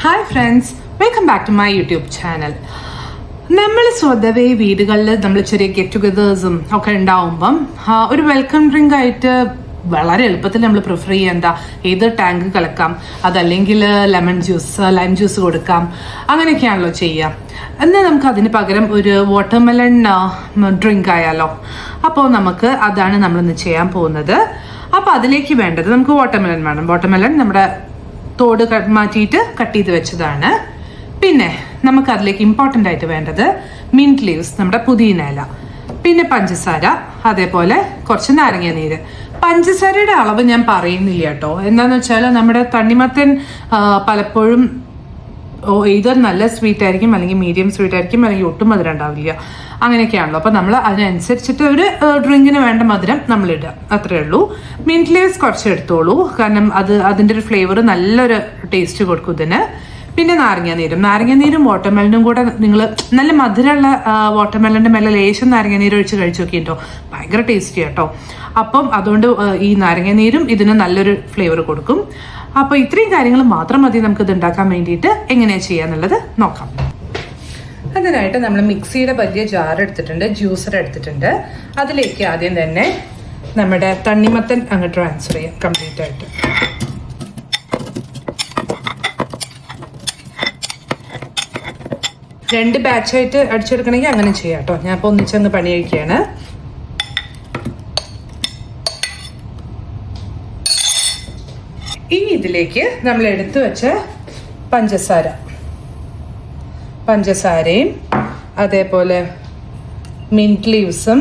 Hi friends, welcome back to my YouTube channel. നമ്മൾ സ്വതവേ വീടുകളിൽ നമ്മൾ ചെറിയ ഗെറ്റ് ടുഗദേഴ്സും ഒക്കെ ഉണ്ടാവുമ്പം ഒരു വെൽക്കം ഡ്രിങ്ക് ആയിട്ട് വളരെ എളുപ്പത്തിൽ നമ്മൾ പ്രിഫർ ചെയ്യേണ്ട ഏത് ടാങ്ക് കലക്കാം, അതല്ലെങ്കിൽ ലെമൺ ജ്യൂസ്, ലൈം ജ്യൂസ് കൊടുക്കാം, അങ്ങനെയൊക്കെയാണല്ലോ ചെയ്യാം. എന്നാൽ നമുക്ക് അതിന് പകരം ഒരു വാട്ടർമെലൺ ഡ്രിങ്ക് ആയാലോ. അപ്പോൾ നമുക്ക് അതാണ് നമ്മളിന്ന് ചെയ്യാൻ പോകുന്നത്. അപ്പോൾ അതിലേക്ക് വേണ്ടത് നമുക്ക് വാട്ടർമെലൺ വേണം. വാട്ടർമെലൺ നമ്മുടെ തോട് മാറ്റിയിട്ട് കട്ട് ചെയ്ത് വെച്ചതാണ്. പിന്നെ നമുക്ക് അതിലേക്ക് ഇമ്പോർട്ടൻ്റ് ആയിട്ട് വേണ്ടത് മിൻറ്റ് ലീവ്സ്, നമ്മുടെ പുതിന ഇല, പിന്നെ പഞ്ചസാര, അതേപോലെ കുറച്ച് നാരങ്ങ നീര്. പഞ്ചസാരയുടെ അളവ് ഞാൻ പറയുന്നില്ല കേട്ടോ. എന്താണെന്ന് വെച്ചാൽ നമ്മുടെ തണ്ണിമത്തൻ പലപ്പോഴും ഇത് നല്ല സ്വീറ്റ് ആയിരിക്കും, അല്ലെങ്കിൽ മീഡിയം സ്വീറ്റ് ആയിരിക്കും, അല്ലെങ്കിൽ ഒട്ടും മധുരം ഉണ്ടാവില്ല. അങ്ങനെയൊക്കെയാണല്ലോ. അപ്പോൾ നമ്മൾ അതിനനുസരിച്ചിട്ട് ഒരു ഡ്രിങ്കിന് വേണ്ട മധുരം നമ്മളിടുക, അത്രയേ ഉള്ളൂ. മിൻറ്റ് ലീവ്സ് കുറച്ച് എടുത്തോളൂ, കാരണം അതിൻ്റെ ഒരു ഫ്ലേവർ നല്ലൊരു ടേസ്റ്റ് കൊടുക്കും ഇതിന്. പിന്നെ നാരങ്ങാനീരും വാട്ടർമെലനും കൂടെ നിങ്ങൾ നല്ല മധുരമുള്ള വാട്ടർമെലൻ്റെ മേലെ ലേശം നാരങ്ങാനീര് ഒഴിച്ച് കഴിച്ചു നോക്കിയിട്ടോ, ഭയങ്കര ടേസ്റ്റി കേട്ടോ. അപ്പം അതുകൊണ്ട് ഈ നാരങ്ങാനീരും ഇതിന് നല്ലൊരു ഫ്ലേവർ കൊടുക്കും. അപ്പോൾ ഇത്രയും കാര്യങ്ങൾ മാത്രം മതി നമുക്കിത് ഉണ്ടാക്കാൻ വേണ്ടിയിട്ട്. എങ്ങനെയാണ് ചെയ്യാന്നുള്ളത് നോക്കാം. അതിനായിട്ട് നമ്മൾ മിക്സിയുടെ വലിയ ജാർ എടുത്തിട്ടുണ്ട്, ജ്യൂസർ എടുത്തിട്ടുണ്ട്. അതിലേക്ക് ആദ്യം തന്നെ നമ്മുടെ തണ്ണിമത്തൻ അങ്ങ് ട്രാൻസ്ഫർ ചെയ്യാം കംപ്ലീറ്റ് ആയിട്ട്. രണ്ട് ബാച്ചായിട്ട് അടിച്ചെടുക്കണമെങ്കിൽ അങ്ങനെ ചെയ്യാം കേട്ടോ. ഞാൻ ഇപ്പോൾ ഒന്നിച്ചങ്ങ് പണി കഴിക്കുകയാണ്. ഇനി ഇതിലേക്ക് നമ്മൾ എടുത്തു വെച്ച പഞ്ചസാരയും അതേപോലെ മിൻറ്റ് ലീവ്സും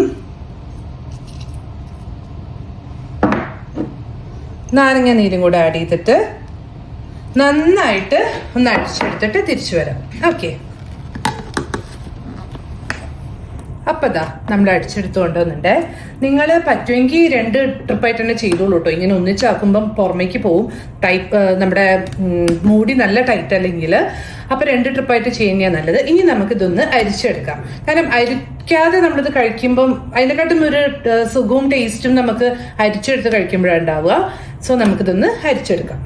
നാരങ്ങ നീരും കൂടെ ആഡ് ചെയ്തിട്ട് നന്നായിട്ട് ഒന്ന് അടിച്ചെടുത്തിട്ട് തിരിച്ചു വരാം. ഓക്കെ, അപ്പം ദാ നമ്മൾ അടിച്ചെടുത്ത് കൊണ്ടുവന്നുണ്ട്. നിങ്ങൾ പറ്റുമെങ്കിൽ 2 ട്രിപ്പായിട്ട് തന്നെ ചെയ്തോളൂ കേട്ടോ. ഇങ്ങനെ ഒന്നിച്ചാക്കുമ്പം പുറമേക്ക് പോവും, നമ്മുടെ മൂടി നല്ല ടൈറ്റ് അല്ലെങ്കിൽ. അപ്പം 2 ട്രിപ്പായിട്ട് ചെയ്യുന്നതാണ് നല്ലത്. ഇനി നമുക്കിതൊന്ന് അരിച്ചെടുക്കാം. കാരണം അരിക്കാതെ നമ്മളിത് കഴിക്കുമ്പം അതിനെക്കാട്ടും ഒരു സുഖവും ടേസ്റ്റും നമുക്ക് അരിച്ചെടുത്ത് കഴിക്കുമ്പോഴാണ് ഉണ്ടാവുക. സോ നമുക്കിതൊന്ന് അരിച്ചെടുക്കാം.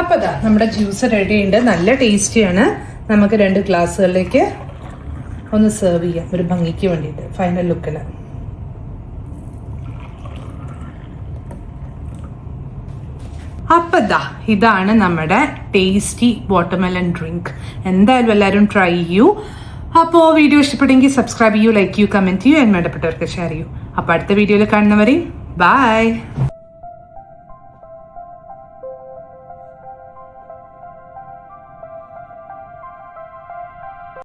അപ്പോൾ ദാ നമ്മുടെ ജ്യൂസ് റെഡി ഉണ്ട്, നല്ല ടേസ്റ്റിയാണ്. നമുക്ക് 2 ഗ്ലാസ്സുകളിലേക്ക് ഒന്ന് സെർവ് ചെയ്യാം, ഒരു ഭംഗിക്ക് വേണ്ടിയിട്ട്, ഫൈനൽ ലുക്കിൽ. അപ്പം ദാ ഇതാണ് നമ്മുടെ ടേസ്റ്റി വാട്ടർമെലൺ ഡ്രിങ്ക്. എന്തായാലും എല്ലാവരും ട്രൈ ചെയ്യൂ. അപ്പോൾ വീഡിയോ ഇഷ്ടപ്പെട്ടെങ്കിൽ സബ്സ്ക്രൈബ് ചെയ്യൂ, ലൈക്ക് ചെയ്യൂ, കമൻറ്റ് ചെയ്യൂ, വേണ്ടപ്പെട്ടവർക്ക് ഷെയർ ചെയ്യൂ. അപ്പോൾ അടുത്ത വീഡിയോയിൽ കാണുന്നവരെയും ബൈ.